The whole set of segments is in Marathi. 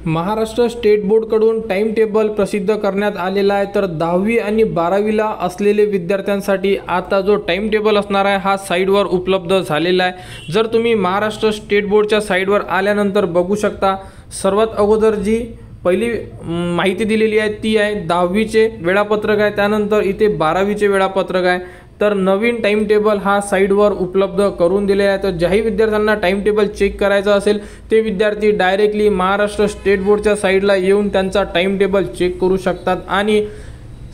महाराष्ट्र स्टेट बोर्डकडून टाइम टेबल प्रसिद्ध करण्यात आलेला आहे। तर 10वी आणि 12वीला असलेले विद्यार्थ्यांसाठी आता जो टाइम टेबल असणार आहे हा साइटवर उपलब्ध झालेला आहे। जर तुम्ही महाराष्ट्र स्टेट बोर्डच्या साइटवर आल्यानंतर बघू शकता, सर्वात अगोदर जी पहिली माहिती दिलेली आहे ती आहे 10वीचे वेळापत्रक आहे, त्यानंतर इथे 12वीचे वेळापत्रक आहे। तर नवीन टाइम टेबल हा साइटवर उपलब्ध करून दिलेला आहे। तर ज्याही विद्यार्थ्यांना टाइम टेबल चेक करायचा असेल ते विद्यार्थी डायरेक्टली महाराष्ट्र स्टेट बोर्डच्या साइटला येऊन त्यांचा टाइम टेबल चेक करू शकतात आणि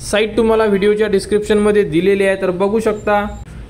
साइट तुम्हाला व्हिडिओच्या डिस्क्रिप्शनमध्ये दिलेली आहे। तर बघू शकता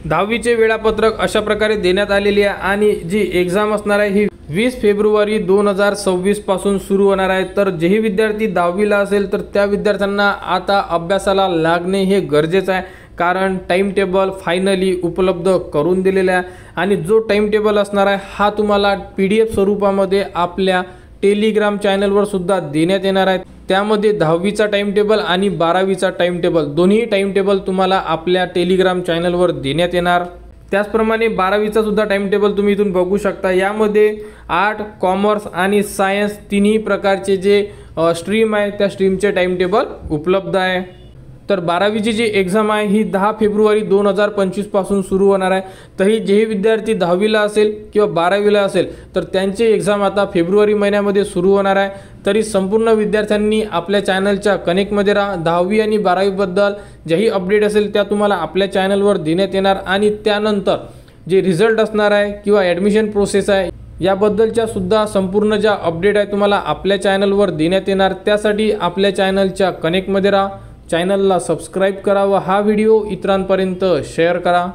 10वीचे वेळापत्रक अशा प्रकारे देण्यात आलेली आहे आणि जी एग्जाम असणार आहे ही 20 फेब्रुवारी 2026 पासून सुरू होणार आहे। तर जेही विद्यार्थी 10वीला असेल तर त्या विद्यार्थ्यांना आता अभ्यासाला लागणे हे गरजेचं आहे, कारण टाइम टेबल फायनली उपलब्ध करून दिलेला आहे आणि जो टाइम टेबल असणार आहे हा तुम्हाला PDF स्वरूपामध्ये आपल्या टेलिग्राम चॅनलवर सुद्धा देण्यात येणार आहे। त्यामध्ये 10वीचा टाइम टेबल आणि 12वीचा टाइम टेबल दोन्ही टाइम टेबल तुम्हाला आपल्या टेलिग्राम चॅनलवर देण्यात येणार। त्याचप्रमाणे 12वीचा सुद्धा टाइम टेबल तुम्ही इथून बघू शकता। यामध्ये आर्ट, कॉमर्स आणि सायन्स तिन्ही प्रकारचे जे स्ट्रीम आहे त्या स्ट्रीमचे टाइम टेबल उपलब्ध आहे। तर 12वीची जी एग्जाम आहे ही 10 फेब्रुवारी 2025 पासून सुरू होणार आहे। तरी जेही विद्यार्थी 10वीला असेल किंवा 12वीला असेल तर त्यांची एग्जाम आता फेब्रुवारी महिन्यामध्ये सुरू होणार आहे। तरी संपूर्ण विद्यार्थ्यांनी आपल्या चॅनलच्या कनेक्टमध्ये राहा। 10वी आणि 12वीबद्दल जेही अपडेट असेल त्या तुम्हाला आपल्या चॅनलवर देण्यात येणार आणि त्यानंतर जे रिझल्ट असणार आहे किंवा ॲडमिशन प्रोसेस आहे याबद्दलच्या सुद्धा संपूर्ण ज्या अपडेट आहे तुम्हाला आपल्या चॅनलवर देण्यात येणार। त्यासाठी आपल्या चॅनलच्या कनेक्टमध्ये राहा, चॅनलला सबस्क्राईब करा व हा व्हिडिओ इतरांपर्यंत शेअर करा।